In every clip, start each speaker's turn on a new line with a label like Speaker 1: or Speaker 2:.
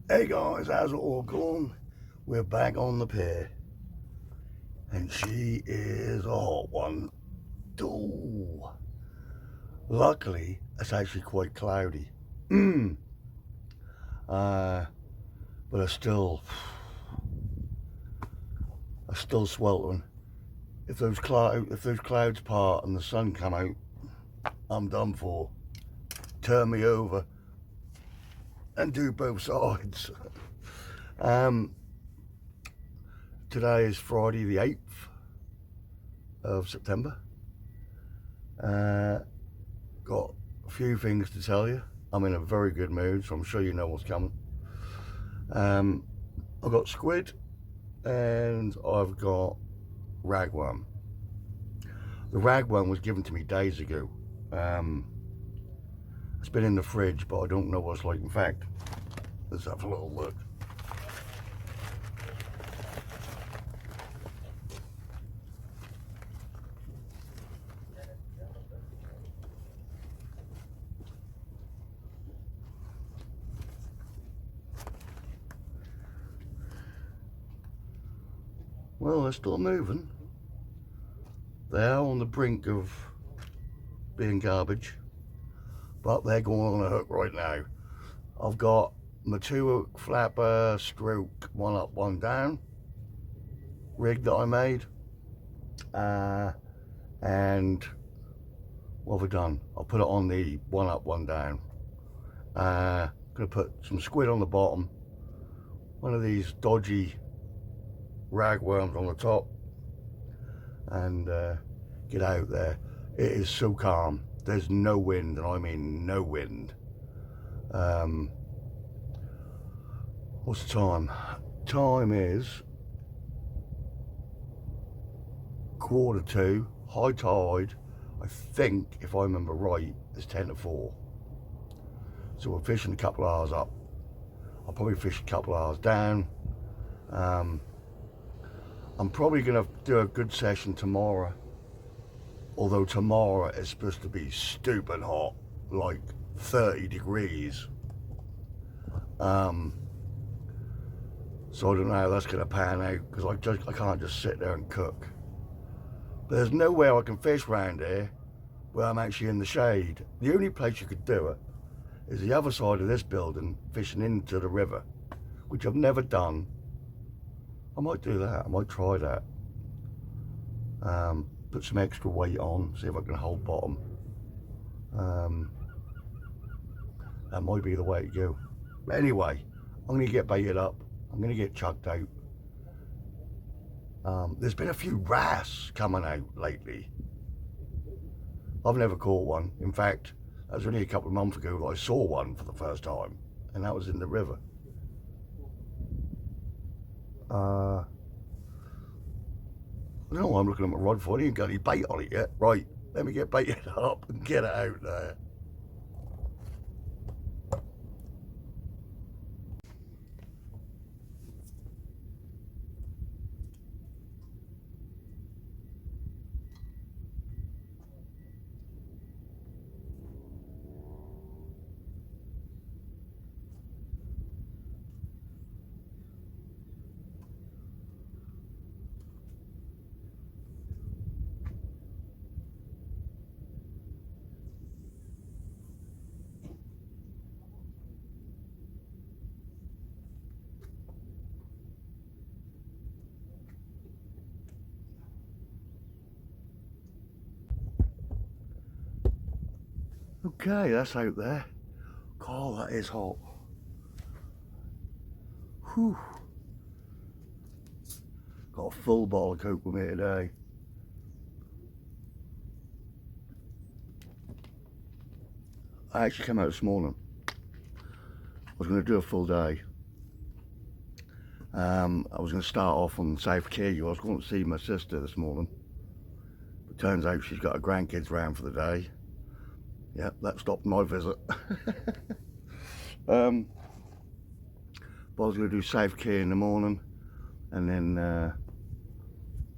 Speaker 1: Hey guys, how's it all going? We're back on the pier, and she is a hot one. Ooh. Luckily, it's actually quite cloudy. But I still sweltering. If those clouds part and the sun come out, I'm done for. Turn me over and do both sides. um, Today is Friday the 8th of September. Got a few things to tell you. I'm in a very good mood, so I'm sure you know what's coming. I've got squid and I've got ragworm. The ragworm was given to me days ago. It's been in the fridge, but I don't know what it's like. In fact, let's have a little look. Well, they're still moving. They are on the brink of being garbage, but they're going on a hook right now. I've got my 2-hook flapper stroke 1 up 1 down rig that I made, and what have I done? I'll put it on the 1 up 1 down. Gonna put some squid on the bottom, one of these dodgy ragworms on the top, and get out there. It is so calm. There's no wind, and I mean no wind. What's the time? Time is 1:45. High tide, I think, if I remember right, is 10 to 4. So we're fishing a couple of hours up. I'll probably fish a couple of hours down. I'm probably going to do a good session tomorrow. Although tomorrow is supposed to be stupid hot, like 30 degrees. So I don't know how that's going to pan out, because I can't just sit there and cook. But there's nowhere I can fish around here where I'm actually in the shade. The only place you could do it is the other side of this building, fishing into the river, which I've never done. I might do that. I might try that. Put some extra weight on, see if I can hold bottom. That might be the way to go. But anyway, I'm going to get baited up. I'm going to get chucked out. There's been a few wrasse coming out lately. I've never caught one. In fact, that was only a couple of months ago that I saw one for the first time, and that was in the river. I don't know why I'm looking at my rod for. I ain't got any bait on it yet. Right, let me get baited up and get it out there. Okay, that's out there. God, that is hot. Whew. Got a full bottle of Coke with me today. I actually came out this morning. I was going to do a full day. I was going to start off on South Quay. I was going to see my sister this morning. But turns out she's got her grandkids round for the day. Yep, that stopped my visit. But I was going to do South Quay in the morning, and then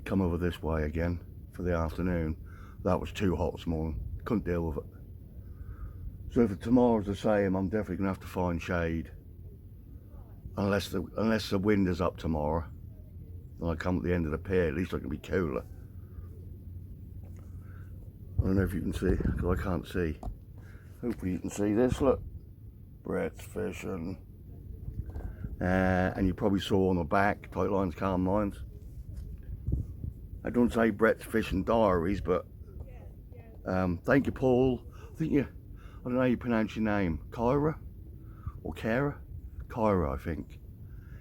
Speaker 1: come over this way again for the afternoon. That was too hot this morning. Couldn't deal with it. So if tomorrow's the same, I'm definitely going to have to find shade. unless the wind is up tomorrow. When I come at the end of the pier, at least I can be cooler. I don't know if you can see, because I can't see. Hopefully you can see this, look. Brett's fishing. And you probably saw on the back, tight lines, calm lines. I don't say Brett's Fishing Diaries, but thank you, Paul. I don't know how you pronounce your name. Kyra? Or Kara? Kyra, I think.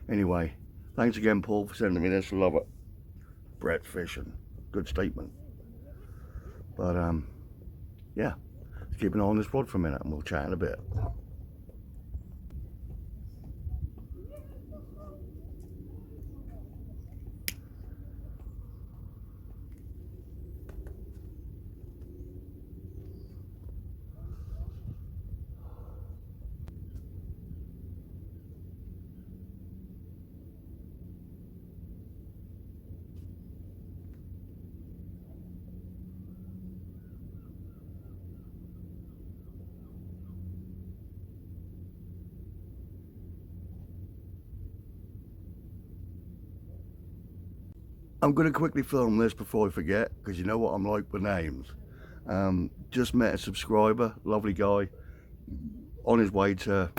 Speaker 1: Anyway, thanks again, Paul, for sending me this. Love it. Brett's Fishing. Good statement. But, yeah. Let's keep an eye on this rod for a minute and we'll chat in a bit. I'm going to quickly film this before I forget, because you know what I'm like with names. Just met a subscriber, lovely guy, on his way to,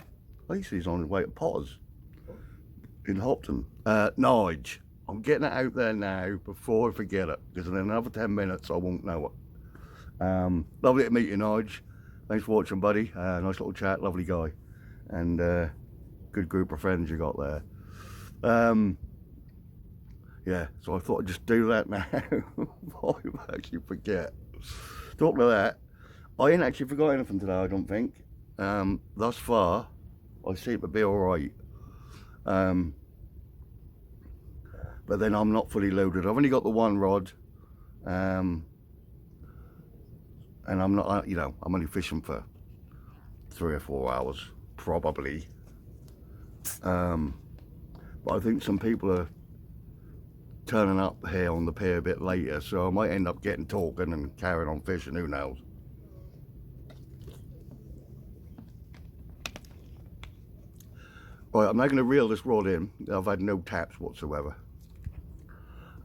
Speaker 1: I think he's on his way to Potters in Hopton. Nige. I'm getting it out there now before I forget it, because in another 10 minutes I won't know it. Lovely to meet you, Nige. Thanks for watching, buddy. Nice little chat, lovely guy. And good group of friends you got there. Yeah, so I thought I'd just do that now before I actually forget. Talking of that, I ain't actually forgot anything today, I don't think. Thus far, I seem to be alright. But then I'm not fully loaded. I've only got the one rod. And I'm not, you know, I'm only fishing for 3 or 4 hours, probably. But I think some people are turning up here on the pier a bit later, so I might end up getting talking and carrying on fishing, who knows. Right, I'm now going to reel this rod in. I've had no taps whatsoever.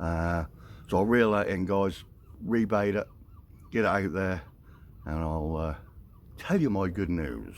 Speaker 1: So I'll reel that in, guys, rebait it, get it out there, and I'll tell you my good news.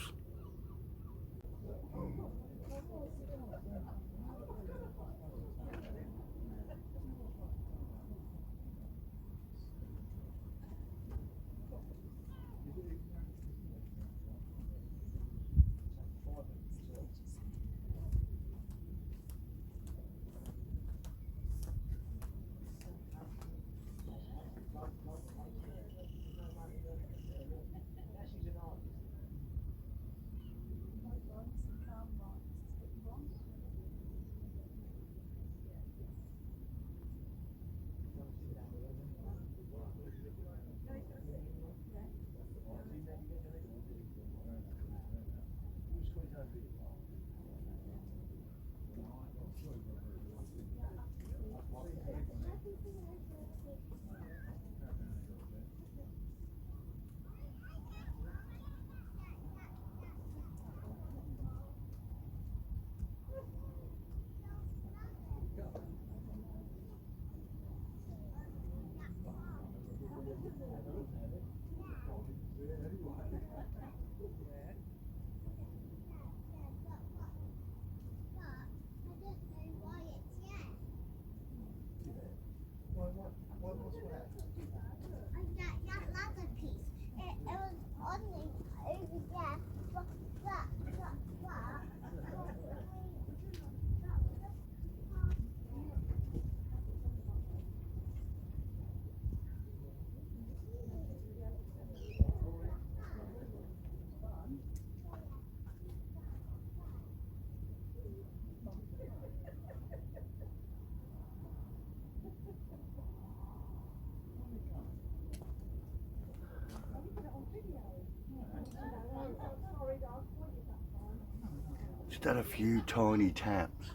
Speaker 1: Just had a few tiny taps.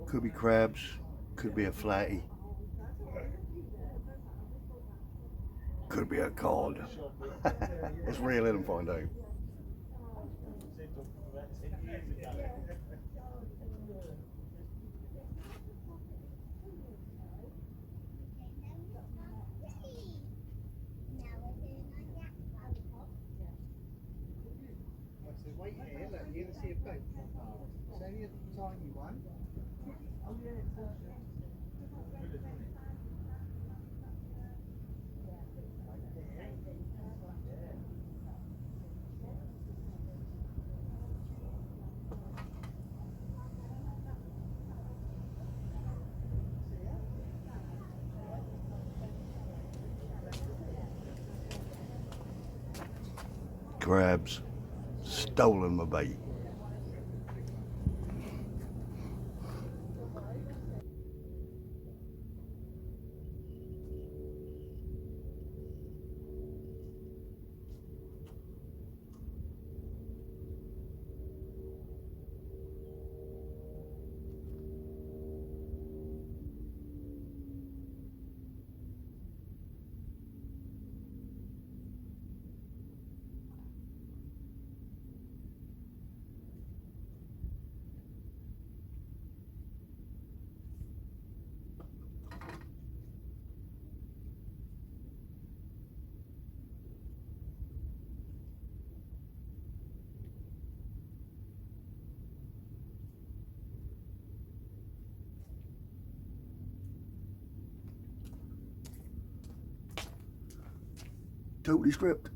Speaker 1: Could be crabs, could be a flatty, could be a cod. Let's reel in and find out.
Speaker 2: Wait here, look, you're going to see a boat come past. It's only a tiny one.
Speaker 1: Crabs. Stolen my bait. Totally stripped.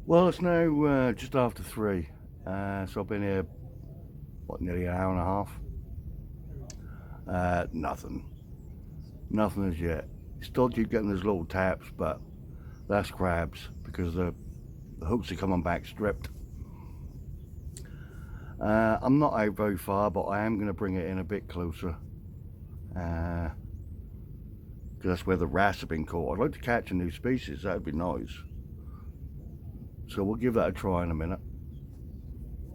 Speaker 1: Well, it's now just after 3, so I've been here, what, nearly an hour and a half. Nothing as yet. Still keep getting those little taps, but that's crabs because the hooks are coming back stripped. I'm not out very far, but I am going to bring it in a bit closer, because that's where the wrasse have been caught. I'd like to catch a new species, that would be nice. So we'll give that a try in a minute.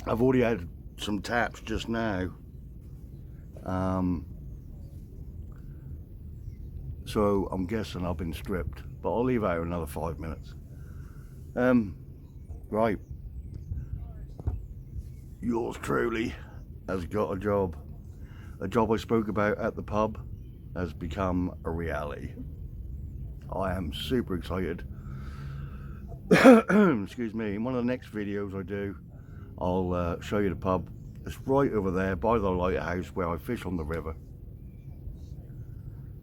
Speaker 1: I've already had some taps just now, so I'm guessing I've been stripped, but I'll leave out another 5 minutes. Right, yours truly has got a job. A job I spoke about at the pub has become a reality. I am super excited. Excuse me. In one of the next videos I do, I'll show you the pub. It's right over there by the lighthouse where I fish on the river,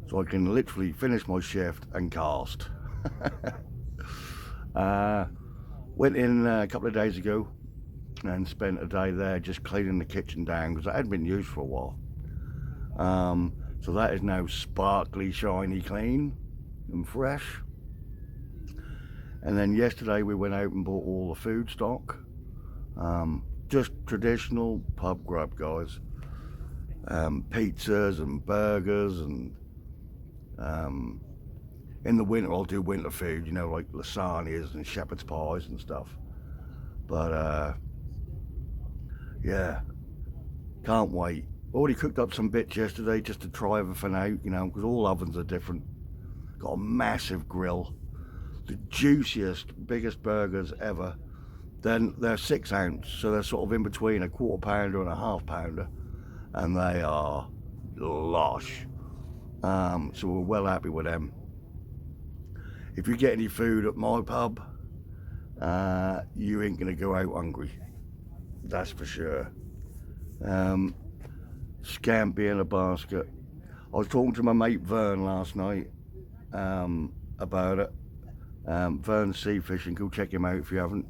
Speaker 1: so I can literally finish my shift and cast. Went in a couple of days ago and spent a day there just cleaning the kitchen down because it hadn't been used for a while. So that is now sparkly, shiny, clean and fresh. And then yesterday we went out and bought all the food stock. Just traditional pub grub, guys. Pizzas and burgers, and in the winter I'll do winter food, you know, like lasagnas and shepherd's pies and stuff. But yeah, can't wait. Already cooked up some bits yesterday just to try everything out, you know, because all ovens are different. Got a massive grill, the juiciest, biggest burgers ever. Then they're 6 ounce, so they're sort of in between a quarter pounder and a half pounder, and they are lush. So we're well happy with them. If you get any food at my pub, you ain't gonna go out hungry. That's for sure. Scampi in a basket. I was talking to my mate Vern last night about it. Vern's Sea Fishing, go check him out if you haven't.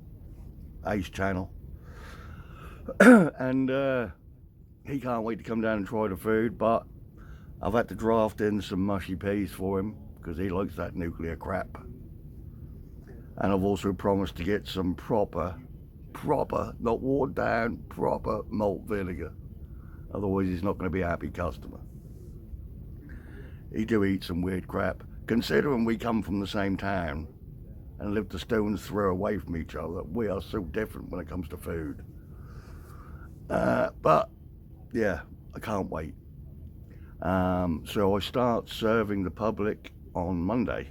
Speaker 1: Ace Channel. And he can't wait to come down and try the food, but I've had to draft in some mushy peas for him because he likes that nuclear crap. And I've also promised to get some proper, not watered down, proper malt vinegar. Otherwise he's not going to be a happy customer. He do eat some weird crap. Considering we come from the same town and live a stone's throw away from each other, we are so different when it comes to food. But yeah, I can't wait. So I start serving the public on Monday.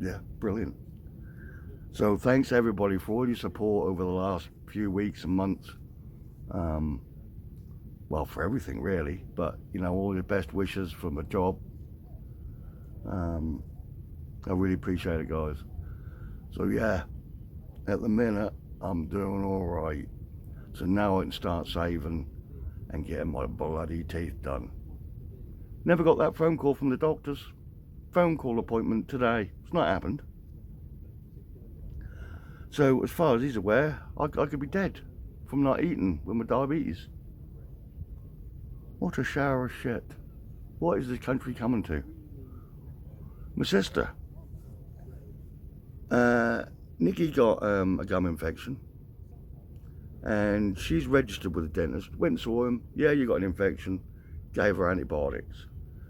Speaker 1: Yeah, brilliant. So thanks everybody for all your support over the last few weeks and months. Well, for everything really, but you know, all your best wishes for my job. I really appreciate it, guys. So yeah, at the minute I'm doing all right. So now I can start saving and getting my bloody teeth done. Never got that phone call from the doctors. Phone call appointment today. It's not happened. So as far as he's aware, I could be dead from not eating with my diabetes. What a shower of shit. What is this country coming to? My sister, Nikki got a gum infection and she's registered with a dentist. Went and saw him. Yeah, you got an infection. Gave her antibiotics.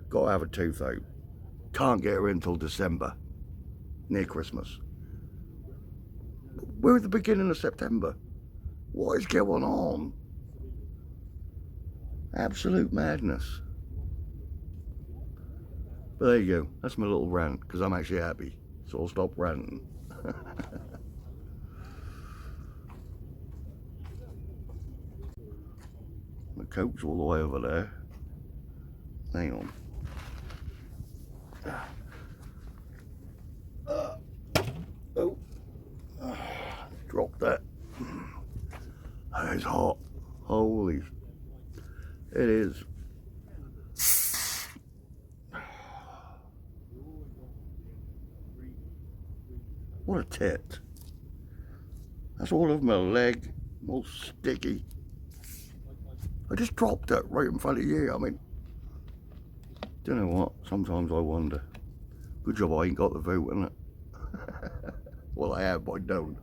Speaker 1: Got to have a tooth out. Can't get her in till December, near Christmas. We're at the beginning of September. What is going on? Absolute madness. But there you go. That's my little rant, because I'm actually happy. So I'll stop ranting. The coat's all the way over there. Hang on. Oh. Drop that. It's hot. Holy. It is. What a tit. That's all over my leg. All sticky. I just dropped it right in front of you. I mean, do you know what? Sometimes I wonder. Good job I ain't got the vote, innit? Well, I have, but I don't.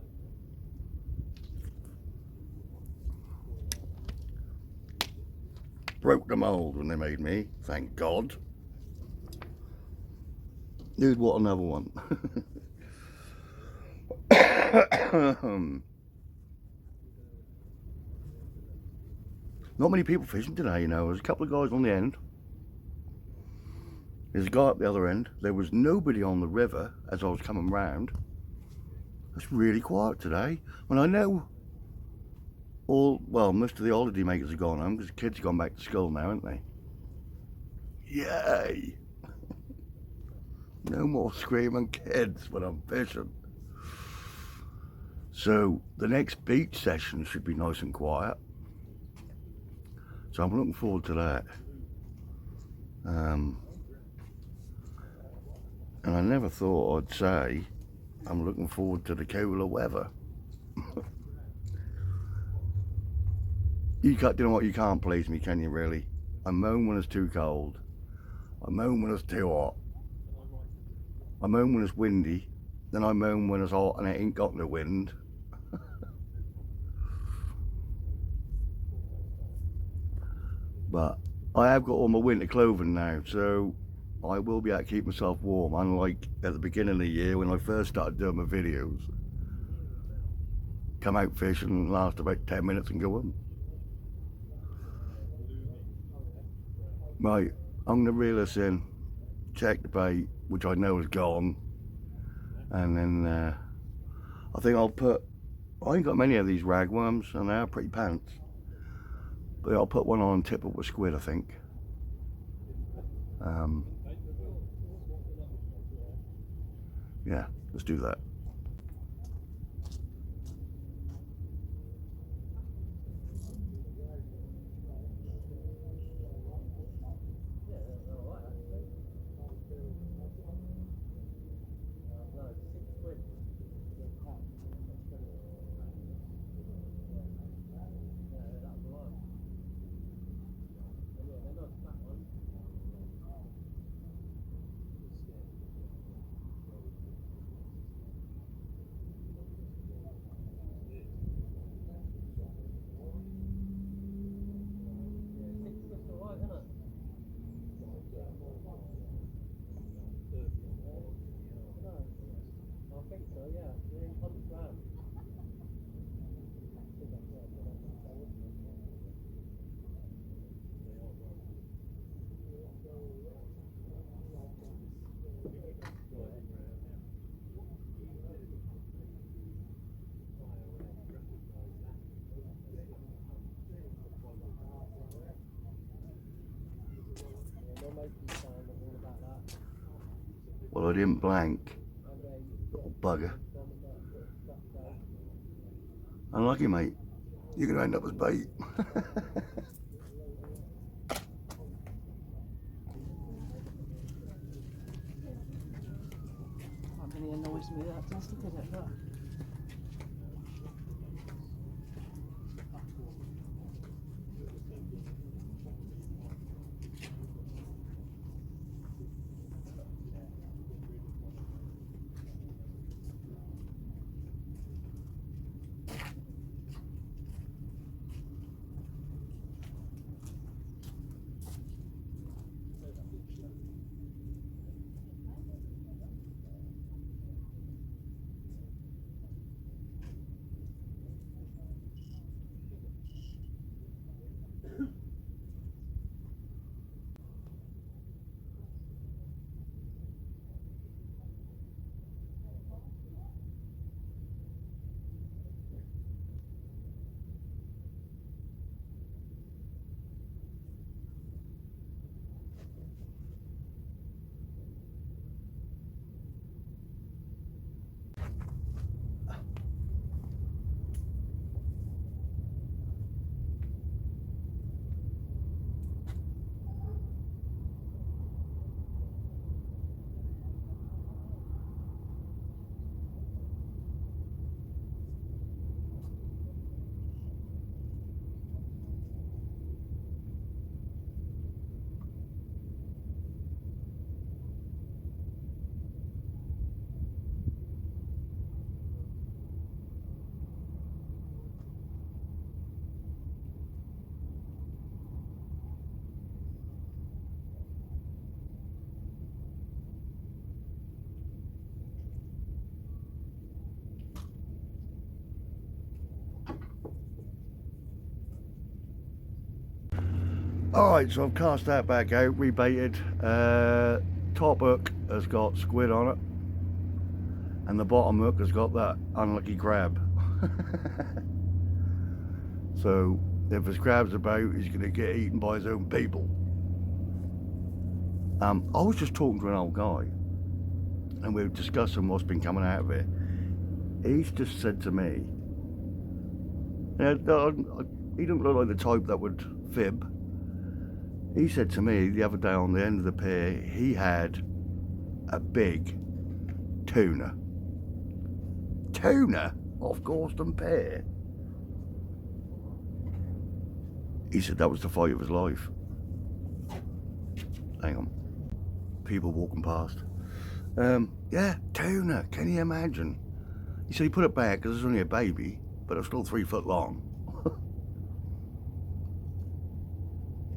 Speaker 1: Broke the mould when they made me, thank God. Dude, what another one. Not many people fishing today, you know. There's a couple of guys on the end. There's a guy up the other end. There was nobody on the river as I was coming round. It's really quiet today. When I know most of the holiday makers have gone home because the kids have gone back to school now, haven't they? Yay! No more screaming kids when I'm fishing. So the next beach session should be nice and quiet. So I'm looking forward to that. And I never thought I'd say I'm looking forward to the cooler weather. You know what, you can't please me, can you really? I moan when it's too cold. I moan when it's too hot. I moan when it's windy. Then I moan when it's hot and it ain't got no wind. But I have got all my winter clothing now, so I will be able to keep myself warm, unlike at the beginning of the year when I first started doing my videos. Come out fishing and last about 10 minutes and go home. Right, I'm going to reel this in, check the bait, which I know is gone, and then I think I ain't got many of these ragworms and they are pretty pants, but I'll put one on, tip up with squid, I think. Yeah, let's do that. Well, I didn't blank. Little bugger. Unlucky, mate. You're going to end up as bait.
Speaker 3: That really annoys me, that does, look at it, look.
Speaker 1: Alright, so I've cast that back out, rebaited. Top hook has got squid on it, and the bottom hook has got that unlucky crab. So if his crab's about, he's going to get eaten by his own people. I was just talking to an old guy, and we were discussing what's been coming out of it. He's just said to me, yeah, he don't look like the type that would fib. He said to me the other day on the end of the pier, he had a big tuna. Tuna off Gorleston Pier. He said that was the fight of his life. Hang on. People walking past. Yeah, tuna, can you imagine? He said he put it back because it's only a baby, but it's still 3 foot long.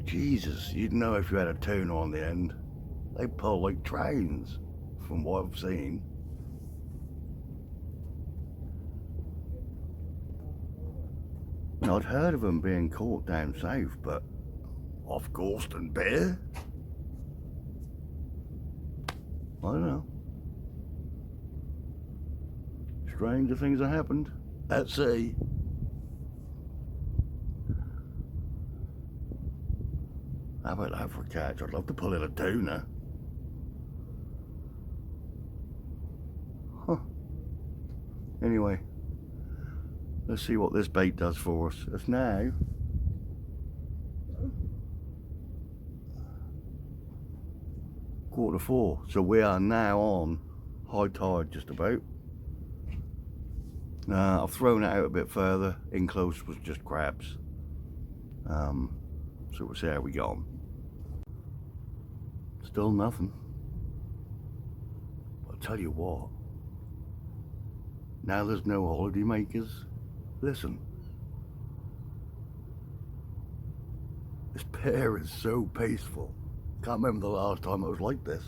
Speaker 1: Jesus, you'd know if you had a tuna on the end. They pull like trains, from what I've seen. Now, I'd heard of them being caught down south, but off Gorleston Pier? I don't know. Stranger things have happened at sea. How about that for a catch? I'd love to pull in a tuna. Anyway, let's see what this bait does for us. It's now quarter to 4, so we are now on high tide just about. I've thrown it out a bit further. In close was just crabs. So we'll see how we get on. Still nothing. I'll tell you what, now there's no holiday makers. Listen, this pier is so peaceful. Can't remember the last time it was like this.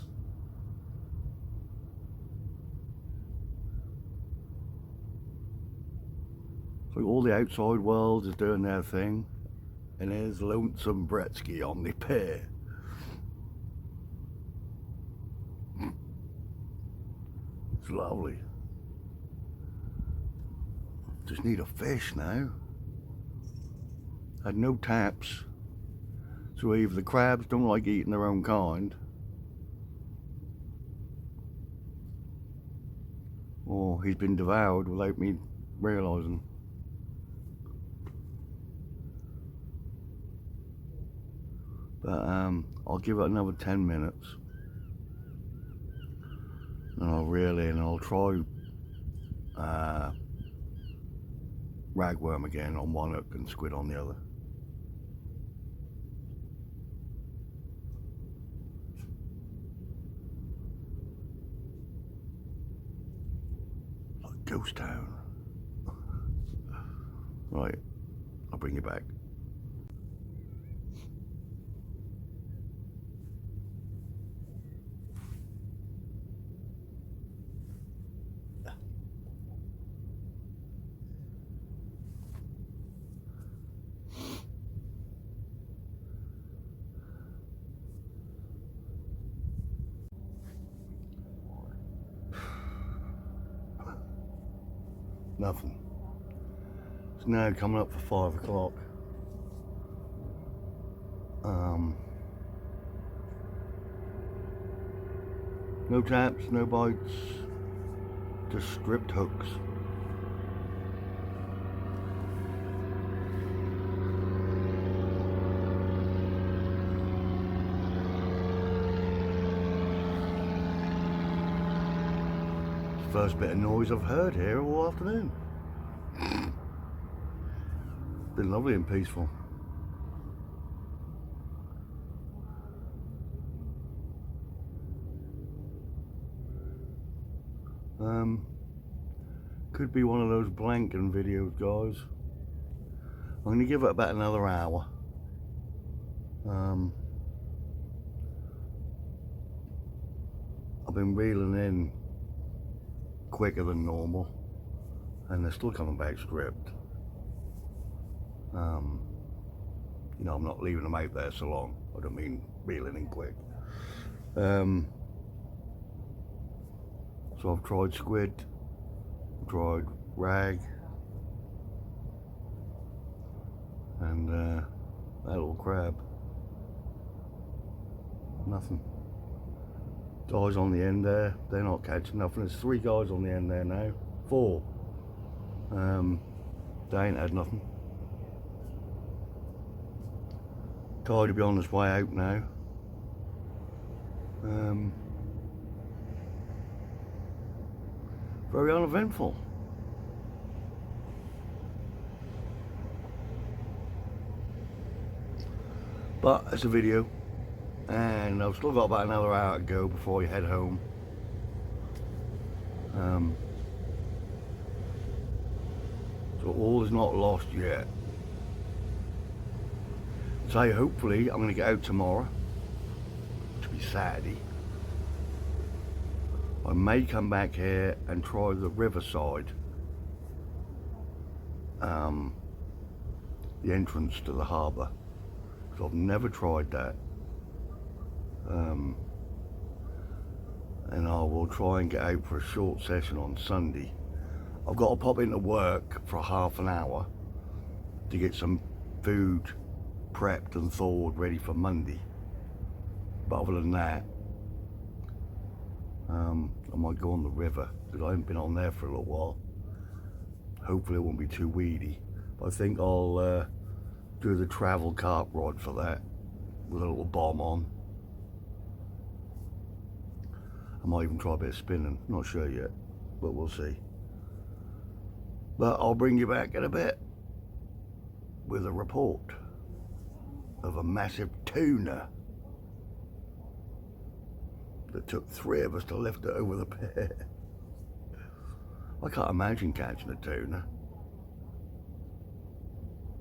Speaker 1: So all the outside world is doing their thing, and there's lonesome Bretsky on the pier. It's lovely. Just need a fish now. Had no taps, so either the crabs don't like eating their own kind, or he's been devoured without me realising. But I'll give it another 10 minutes, and I'll try ragworm again on one hook and squid on the other. Like ghost town. Right, I'll bring you back. Nothing. It's now coming up for 5 o'clock. No taps, no bites, just stripped hooks. First bit of noise I've heard here all afternoon. Been lovely and peaceful. Could be one of those blanking videos, guys. I'm going to give it about another hour. I've been reeling in quicker than normal, and they're still coming back stripped. You know, I'm not leaving them out there so long. I don't mean reeling in quick. So I've tried squid, tried rag, and that little crab. Nothing. Guys on the end there, they're not catching nothing. There's 3 guys on the end there now. 4. They ain't had nothing. Tide to be on its way out now. Very uneventful. But it's a video, and I've still got about another hour to go before you head home. So all is not lost yet. So hopefully I'm going to get out tomorrow, which will be Saturday. I may come back here and try the riverside, the entrance to the harbour, because I've never tried that. And I will try and get out for a short session on Sunday. I've got to pop into work for half an hour to get some food prepped and thawed ready for Monday. But other than that, I might go on the river, because I haven't been on there for a little while. Hopefully it won't be too weedy. But I think I'll do the travel carp rod for that with a little bomb on. I might even try a bit of spinning, not sure yet, but we'll see. But I'll bring you back in a bit with a report of a massive tuna that took 3 of us to lift it over the pier. I can't imagine catching a tuna.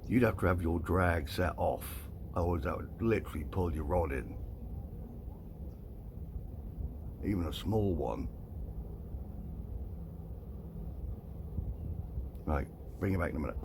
Speaker 1: You'd have to have your drag set off, otherwise that would literally pull your rod in. Even a small one. Right, bring it back in a minute.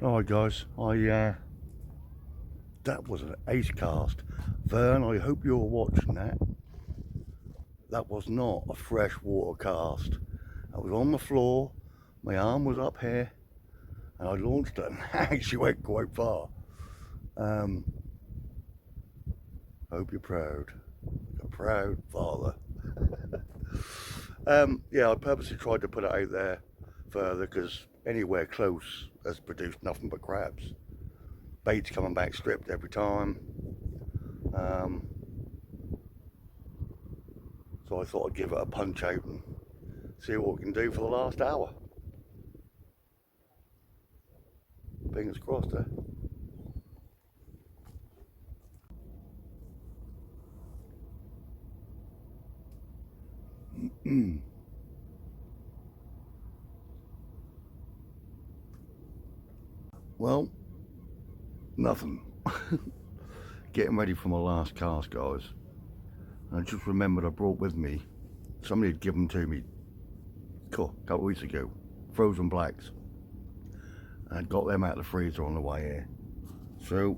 Speaker 1: Alright guys, that was an ace cast. Vern, I hope you're watching that. That was not a freshwater cast. I was on the floor, my arm was up here, and I launched it and actually went quite far. Hope you're proud. A proud father. Yeah, I purposely tried to put it out there further because anywhere close has produced nothing but crabs. Bait's coming back stripped every time. So I thought I'd give it a punch out and see what we can do for the last hour. Fingers crossed there. Well, nothing. Getting ready for my last cast, guys. I just remembered I brought with me, somebody had given to me a couple of weeks ago, frozen blacks. I got them out of the freezer on the way here. So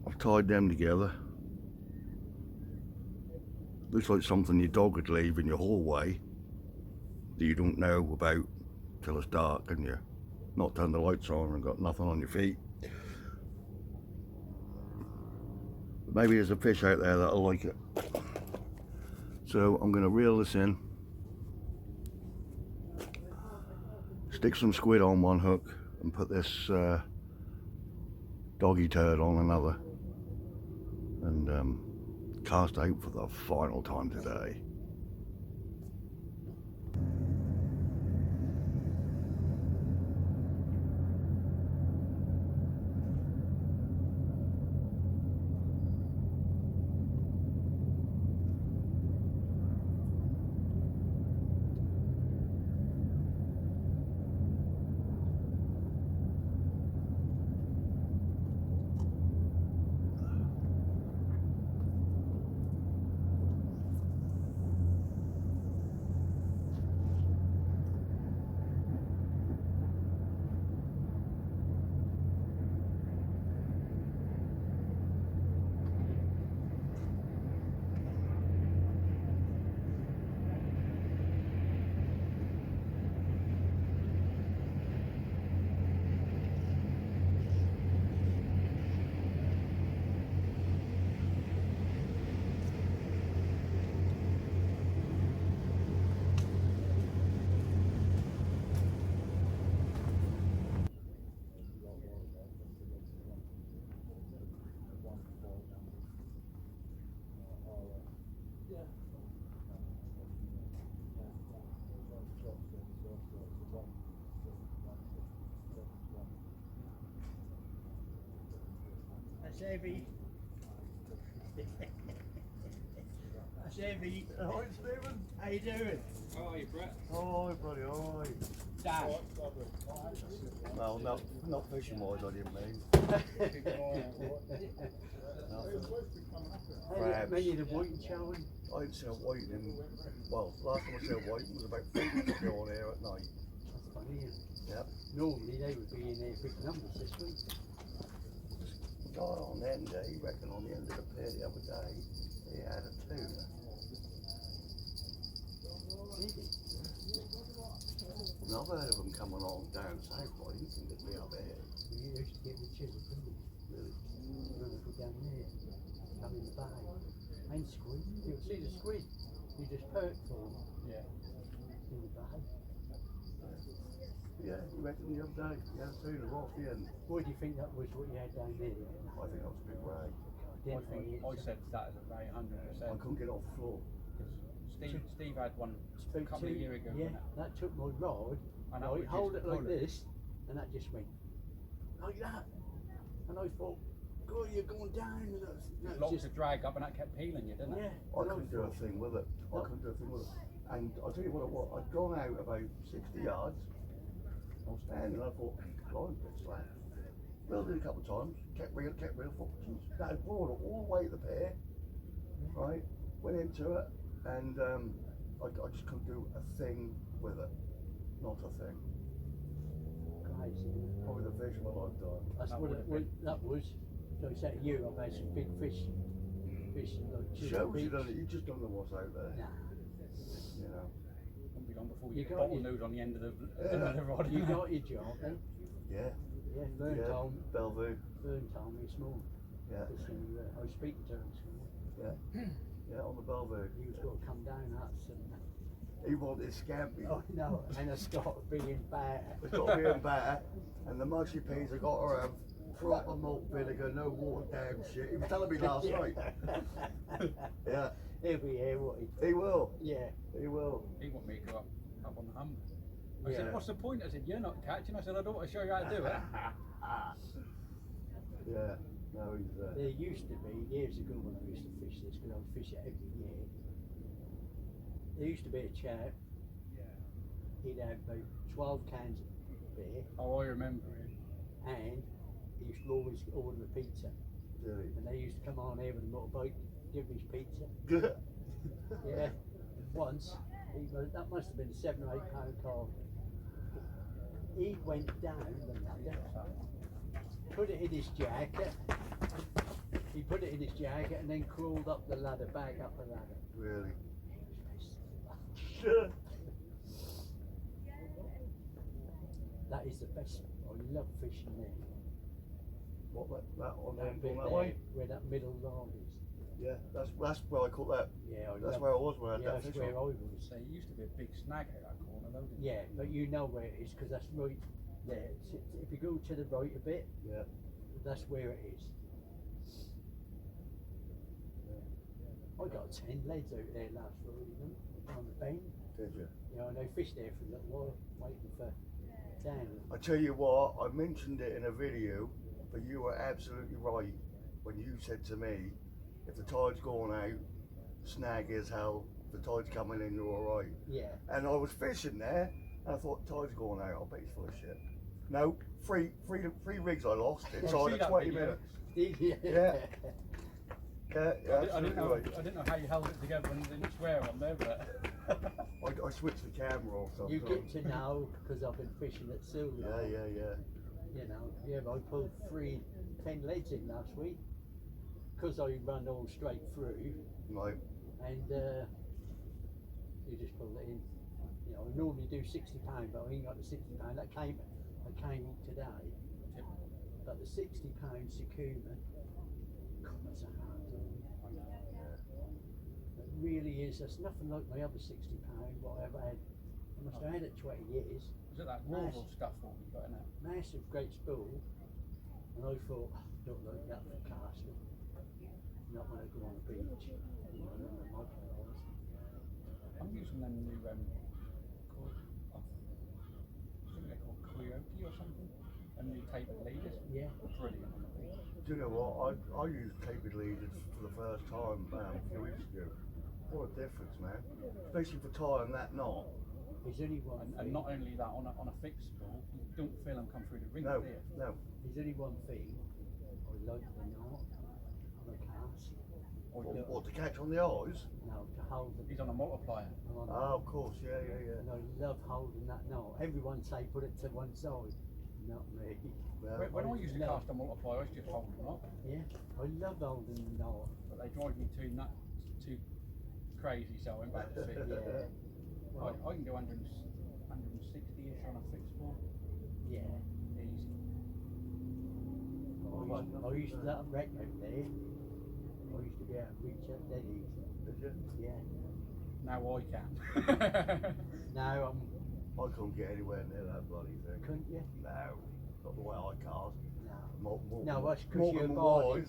Speaker 1: I've tied them together. Looks like something your dog would leave in your hallway that you don't know about till it's dark and you're not turned the lights on and got nothing on your feet. Maybe there's a fish out there that'll like it. So I'm going to reel this in, stick some squid on one hook and put this doggy turd on another, and cast out for the final time today.
Speaker 2: heavy. That's heavy.
Speaker 1: Hi Stephen.
Speaker 2: How you doing?
Speaker 4: How are you, Brett?
Speaker 1: Hi buddy, hi.
Speaker 2: Dan.
Speaker 1: Well, not fishing wise, I didn't mean. Crabs.
Speaker 2: Many of the whiting showing.
Speaker 1: I didn't sell whiting in, well, last time I sold whiting was about 3 weeks ago on air at night.
Speaker 2: That's funny, isn't it?
Speaker 1: Yep.
Speaker 2: Normally they would be in there big numbers this week.
Speaker 1: Guy on the end, he reckoned on the end of the pier the other day, he had a tuna. And I've heard of them coming along down south, but I didn't think they'd be up here.
Speaker 2: We used to get the chisel, didn't we?
Speaker 1: Really?
Speaker 2: Go down there, come in the bay, and squid. You'll see the squid. You just perk for them.
Speaker 4: Yeah.
Speaker 2: In the bay.
Speaker 1: Yeah, he reckoned the other day, he had a tuna right off the end.
Speaker 2: What do you think that was? What you had down there?
Speaker 1: I think that was a big ray.
Speaker 4: I said that as a ray, 100%.
Speaker 1: I couldn't get off the floor.
Speaker 4: Steve had one a couple of years ago.
Speaker 2: Yeah, that took my rod.
Speaker 4: And
Speaker 2: I
Speaker 4: that would
Speaker 2: hold
Speaker 4: just
Speaker 2: it like
Speaker 4: pull it.
Speaker 2: this, and that just went like that. And I thought, God, you're going down. And that's
Speaker 4: Lots
Speaker 2: just,
Speaker 4: of drag up and that kept peeling you, didn't it?
Speaker 2: yeah.
Speaker 1: I
Speaker 2: and
Speaker 1: couldn't do a
Speaker 2: thought,
Speaker 1: thing with it. I couldn't do a thing with it. And I'll tell you what it was, I'd gone out about 60 yards. I was standing and I thought, blind bit slack. Built it a couple of times, kept real, thought, geez, that had brought it all the way to the pier, right? Went into it, and I just couldn't do a thing with it. Not a thing.
Speaker 2: Crazy.
Speaker 1: Probably the fish of my lifetime.
Speaker 2: That's
Speaker 4: That
Speaker 2: what
Speaker 4: would
Speaker 2: it
Speaker 4: have
Speaker 2: was. That was. So I said to you, I've had some big fish. Fish like
Speaker 1: Shows you
Speaker 2: beach.
Speaker 1: don't, you just don't know what's out there,
Speaker 2: Nah.
Speaker 1: you know.
Speaker 4: Won't be long before
Speaker 2: You
Speaker 4: you get
Speaker 2: got
Speaker 4: bottle
Speaker 2: your-
Speaker 4: nose on the end of the,
Speaker 1: Yeah.
Speaker 4: end of the rod.
Speaker 2: You got your job, then?
Speaker 1: Yeah,
Speaker 2: Yeah, Vern
Speaker 1: yeah,
Speaker 2: told me.
Speaker 1: Bellevue,
Speaker 2: Vern told me this morning.
Speaker 1: yeah,
Speaker 2: I was speaking to him this morning.
Speaker 1: yeah, on the Bellevue.
Speaker 2: He was going to come down us and.
Speaker 1: He wanted scampi.
Speaker 2: Oh no, and it's got being bad.
Speaker 1: It's got to be in batter, and the mushy peas have got to have proper malt vinegar, no watered down shit. He was telling me last night. Yeah,
Speaker 2: He'll be here, what
Speaker 1: he will.
Speaker 2: Yeah.
Speaker 1: He will.
Speaker 4: He wanted me to go up on the hump. I
Speaker 1: Yeah.
Speaker 4: said, what's the point? I said, you're not catching. I said, I don't want to show you how to do it.
Speaker 1: Yeah. No, he's
Speaker 2: There used to be, years ago when I used to fish this, because I would fish it every year, there used to be a chap, he'd have about 12 cans of beer,
Speaker 4: Oh, I remember it.
Speaker 2: and he used to always order a pizza.
Speaker 1: really
Speaker 2: And they used to come on here with a motorbike, give him his pizza.
Speaker 1: good.
Speaker 2: Yeah, once, that must have been a £7 or £8 car. He went down the ladder, put it in his jacket, he put it in his jacket and then crawled up the ladder, back up the ladder.
Speaker 1: Really.
Speaker 2: That is the best, I love fishing there.
Speaker 1: What that on
Speaker 2: That bit
Speaker 1: that
Speaker 2: there,
Speaker 1: way?
Speaker 2: where that middle line is.
Speaker 1: Yeah, that's where I caught that.
Speaker 2: Yeah,
Speaker 1: That's
Speaker 2: love
Speaker 1: where I was when I had
Speaker 2: yeah,
Speaker 1: that
Speaker 2: that's
Speaker 1: fish
Speaker 2: where I
Speaker 1: on.
Speaker 2: was.
Speaker 4: So it used to be a big snag at that corner, though, didn't it?
Speaker 2: Yeah, but you know where it is because that's right there. If you go to the right a bit,
Speaker 1: Yeah.
Speaker 2: that's where it is. I got 10 leads out there last Friday on the bend.
Speaker 1: Did you?
Speaker 2: You know, and they fished there for a little while, waiting for Dan.
Speaker 1: I tell you what, I mentioned it in a video, but you were absolutely right when you said to me, if the tide's gone out, snag is hell. If the tide's coming in, you're all right.
Speaker 2: Yeah.
Speaker 1: And I was fishing there, and I thought, tide's gone out. I bet he's full of shit. No, three rigs I lost inside
Speaker 4: see
Speaker 1: of
Speaker 4: that
Speaker 1: 20
Speaker 4: video?
Speaker 1: minutes.
Speaker 2: Yeah.
Speaker 1: Yeah. Yeah,
Speaker 4: I
Speaker 1: absolutely
Speaker 4: didn't
Speaker 1: right.
Speaker 4: know how you held it together and didn't swear on there, but
Speaker 1: I switched the camera off
Speaker 2: You
Speaker 1: sometimes.
Speaker 2: get to know because I've been fishing at Silver.
Speaker 1: Yeah.
Speaker 2: You know, yeah, I pulled 10 leads in last week because I run all straight through,
Speaker 1: Right.
Speaker 2: and you just pull it in. You know, I normally do £60, but I ain't got the £60. I came today, but the £60 Sakuma, God, that's a hard one. It really is. That's nothing like my other £60 what I've had. I must have had it 20 years.
Speaker 4: was it that rural stuff what we got in it?
Speaker 2: Massive great spool, and I thought, don't like that for casting. Not when I go on the beach. You know, on the mud piles.
Speaker 4: I'm using them new called, I think they're called Coyote or something. And new tapered leaders.
Speaker 2: Yeah.
Speaker 4: Brilliant on the beach.
Speaker 1: Do you know what? I used tapered leaders for the first time a few weeks ago. What a difference, man. Especially for tying that knot.
Speaker 2: There's only one
Speaker 4: And
Speaker 2: thing.
Speaker 4: not only that, on a fixed spool, you don't feel them come through the ring,
Speaker 1: No,
Speaker 4: do you?
Speaker 1: no.
Speaker 2: There's only one thing. I like the knot on a cast.
Speaker 1: What, to catch on the eyes?
Speaker 2: No, to hold the.
Speaker 4: He's on a multiplier.
Speaker 2: I'm on
Speaker 1: Oh, of course, yeah.
Speaker 2: And I love holding that knot. Everyone say put it to one side. Not me.
Speaker 1: Well,
Speaker 4: When I used to
Speaker 2: love-
Speaker 4: cast a multiplier, I used to just hold them up.
Speaker 2: Yeah, I love holding the knot.
Speaker 4: But they drive me too crazy, so I went back to fixed.
Speaker 2: Yeah.
Speaker 4: I can go 160-ish on a fixed spool.
Speaker 2: Yeah.
Speaker 4: Easy.
Speaker 2: I used to that wreck out there. I used to be able to reach up that easy.
Speaker 1: Did you?
Speaker 2: Yeah.
Speaker 4: Now I can.
Speaker 2: Now
Speaker 1: I couldn't get anywhere near that bloody thing.
Speaker 2: couldn't you?
Speaker 1: No, not the way I cast.
Speaker 2: No.
Speaker 1: More
Speaker 2: No, that's
Speaker 1: more
Speaker 2: because your
Speaker 1: than
Speaker 2: body,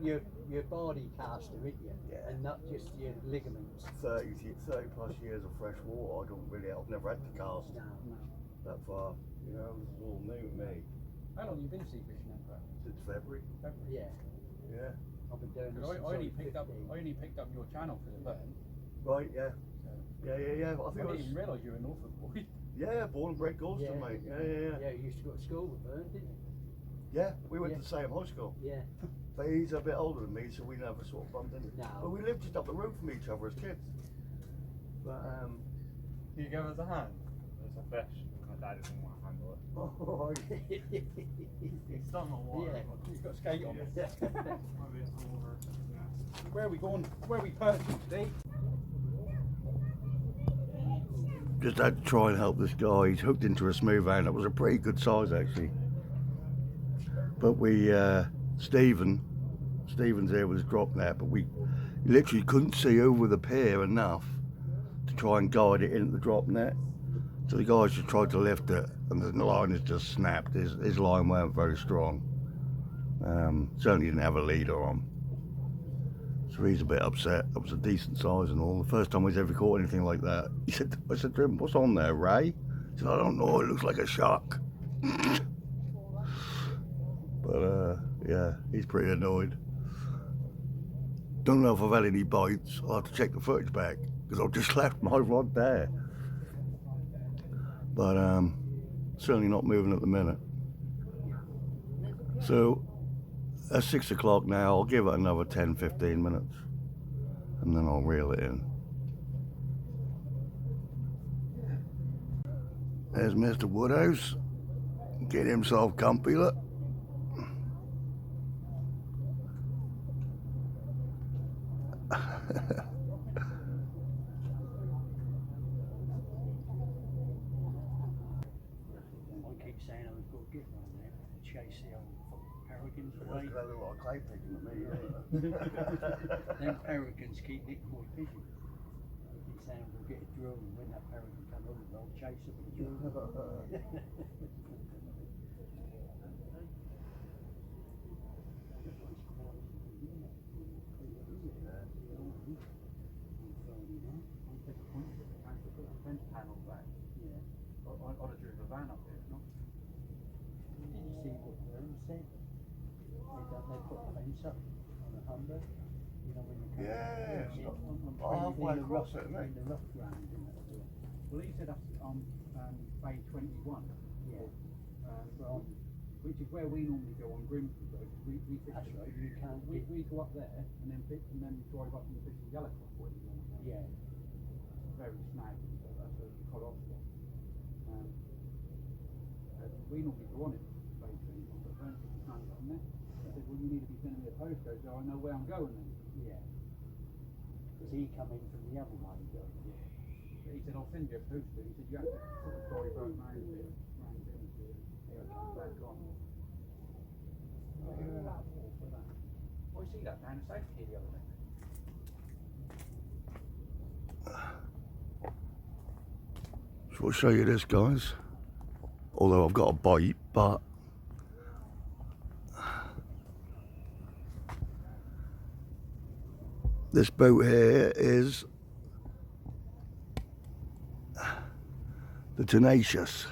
Speaker 1: wise.
Speaker 2: your body caster, isn't you?
Speaker 1: Yeah.
Speaker 2: And not just your ligaments.
Speaker 1: 30 plus years of fresh water, I've never had to cast
Speaker 2: No.
Speaker 1: that far. You know, this is all new to me.
Speaker 4: How long have you been sea fishing then, Brett?
Speaker 1: Since February.
Speaker 2: Yeah.
Speaker 1: Yeah.
Speaker 2: I've been doing this.
Speaker 4: Because
Speaker 2: since
Speaker 4: I only
Speaker 2: was
Speaker 4: picked up
Speaker 2: 15.
Speaker 4: your channel because of that.
Speaker 1: Right, yeah.
Speaker 4: So
Speaker 1: Yeah. I
Speaker 4: I
Speaker 1: think
Speaker 4: didn't even realise you were a Norfolk boy.
Speaker 1: yeah, born and bred Gorleston, mate. Yeah.
Speaker 2: Yeah, you used to go to school with Vern, didn't you?
Speaker 1: Yeah, we went
Speaker 2: Yeah.
Speaker 1: to the same high school.
Speaker 2: Yeah.
Speaker 1: But he's a bit older than me, so we never sort of bumped into.
Speaker 2: No.
Speaker 1: But we lived just up the road from each other as kids. But
Speaker 5: Do you give us a hand? There's a fish. My dad doesn't want to handle it.
Speaker 1: oh,
Speaker 5: It's still not water.
Speaker 2: Yeah.
Speaker 5: but
Speaker 4: He's got skate on.
Speaker 5: maybe it's over. Yeah.
Speaker 4: Where are we going? Where are we perching today?
Speaker 1: just had to try and help this guy. He's hooked into a smooth hand. That was a pretty good size actually. But we, Stephen's here with his drop net, but we literally couldn't see over the pier enough to try and guide it into the drop net. So the guys just tried to lift it, and the line has just snapped. His line weren't very strong. Certainly didn't have a leader on. So he's a bit upset. That was a decent size and all. The first time he's ever caught anything like that. I said to him, "What's on there, Ray?" He said, "I don't know. It looks like a shark." But yeah, he's pretty annoyed. Don't know if I've had any bites. I'll have to check the footage back because I've just left my rod there. But certainly not moving at the minute. So at 6 o'clock now, I'll give it another 10-15 minutes and then I'll reel it in. There's Mr. Woodhouse. Get himself comfy, look.
Speaker 2: I keep saying I was going to get one there and chase the old pelicans away.
Speaker 1: Like clay pigeon to me,
Speaker 2: Them pelicans keep it quite busy. I keep saying we'll get a drill and when that pelican come over, I'll chase it with a drill.
Speaker 4: Fence panel back.
Speaker 2: Yeah.
Speaker 4: I'd have driven a van up there, no?
Speaker 2: Did you see what Vern said? They put a fence up on a Humber. You know when you come
Speaker 1: Yeah,
Speaker 2: in,
Speaker 1: halfway
Speaker 2: in the
Speaker 1: across
Speaker 2: rough,
Speaker 1: it, isn't it?
Speaker 2: in the rough ground, isn't it?
Speaker 4: Well, he said that's on Bay 21.
Speaker 2: Yeah.
Speaker 4: Well, which is where we normally go on Grimsby Road. We fish
Speaker 2: That's right, you can't
Speaker 4: we
Speaker 2: get,
Speaker 4: go up there and then drive up and fish the yellow crop where we want.
Speaker 2: yeah.
Speaker 4: Very snaggy, so that's a cut off one. We normally go on it, Bay 21, but don't think you can't get on there. I said, well, you need to be sending me a postcode so I know where I'm going then.
Speaker 2: Yeah. Because he come in from the other way, don't he?
Speaker 4: But he said, I'll send you a postcode. He said, you have to sort of drive round here, here it comes back on. I see that down the south here the other day.
Speaker 1: So I'll show you this, guys. Although I've got a bite, but this boat here is the Tenacious.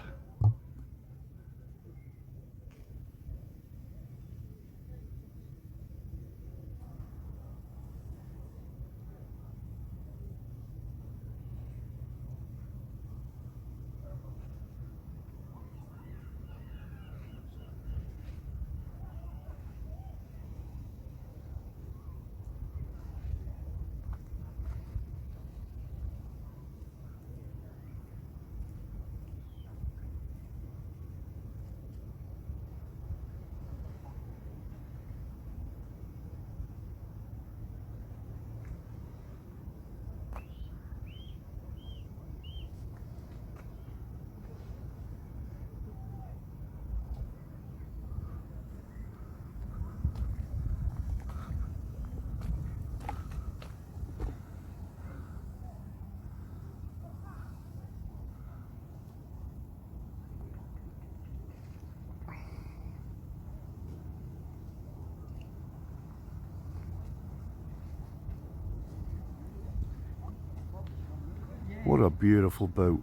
Speaker 1: What a beautiful boat.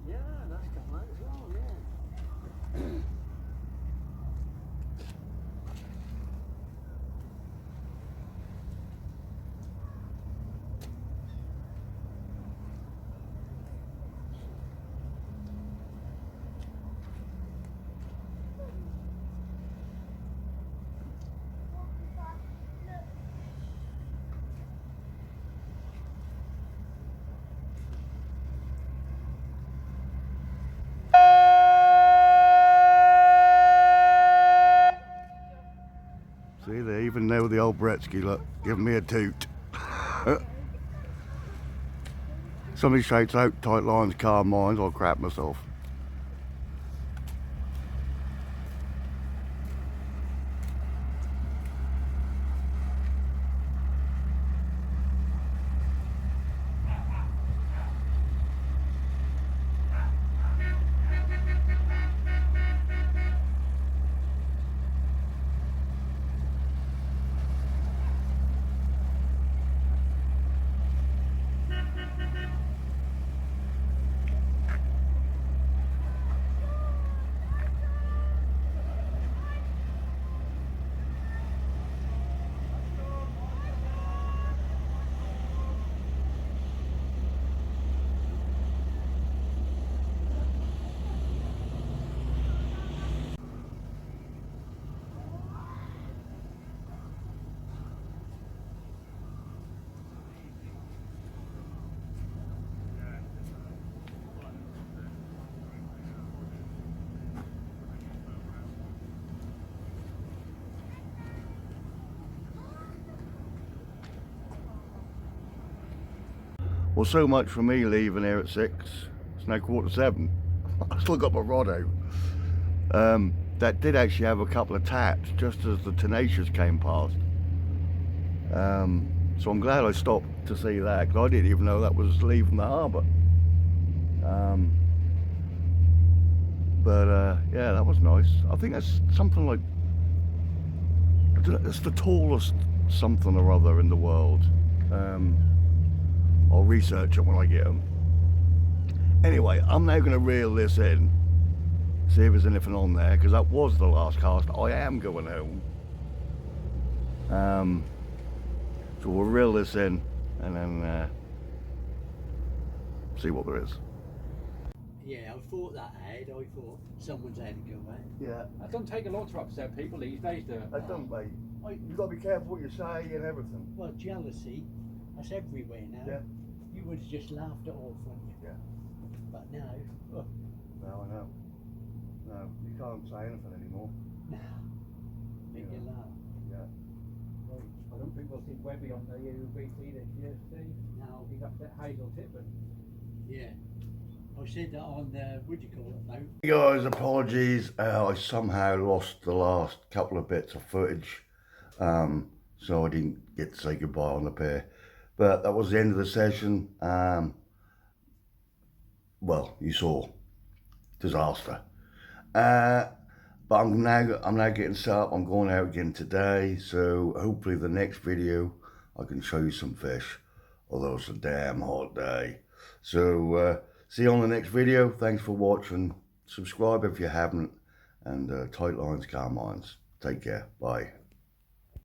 Speaker 2: Yeah, that's come out as well, yeah.
Speaker 1: See, they even know the old Bretsky, look, giving me a toot. Somebody shouts out tight lines, calm minds, I'll crap myself. Well, so much for me leaving here at 6. It's now 6:45. I still got my rod out. That did actually have a couple of taps just as the Tenacious came past. So I'm glad I stopped to see that, because I didn't even know that was leaving the harbour. Yeah, that was nice. I think that's something like, I don't know, it's the tallest something or other in the world. I'll research it when I get them. Anyway, I'm now going to reel this in, see if there's anything on there, because that was the last cast. I am going home. So we'll reel this in and then see what there is.
Speaker 2: Yeah, I thought that had. I thought someone's had to go out.
Speaker 1: Yeah,
Speaker 4: It doesn't take a lot to upset people these days, do it?
Speaker 1: I don't, mate. You've got to be careful what you say and everything.
Speaker 2: Well, jealousy, that's everywhere now.
Speaker 1: Yeah.
Speaker 2: You would have just laughed it off, wouldn't you?
Speaker 1: Yeah.
Speaker 2: But now, oh,
Speaker 1: No, I know. No, you can't say anything anymore.
Speaker 2: make you laugh.
Speaker 1: Yeah.
Speaker 4: Well, I don't think we'll see Webby on the UBT this year, Steve.
Speaker 2: Now,
Speaker 4: He's upset Hazel Tipton.
Speaker 2: yeah. I said that on the, what do you call it, though?
Speaker 1: Hey guys, apologies. I somehow lost the last couple of bits of footage. So I didn't get to say goodbye on the pier. But that was the end of the session. Well, you saw. Disaster. But I'm now getting set up. I'm going out again today. So hopefully the next video I can show you some fish. Although it's a damn hot day. So see you on the next video. Thanks for watching. Subscribe if you haven't. And tight lines, calm minds. Take care. Bye.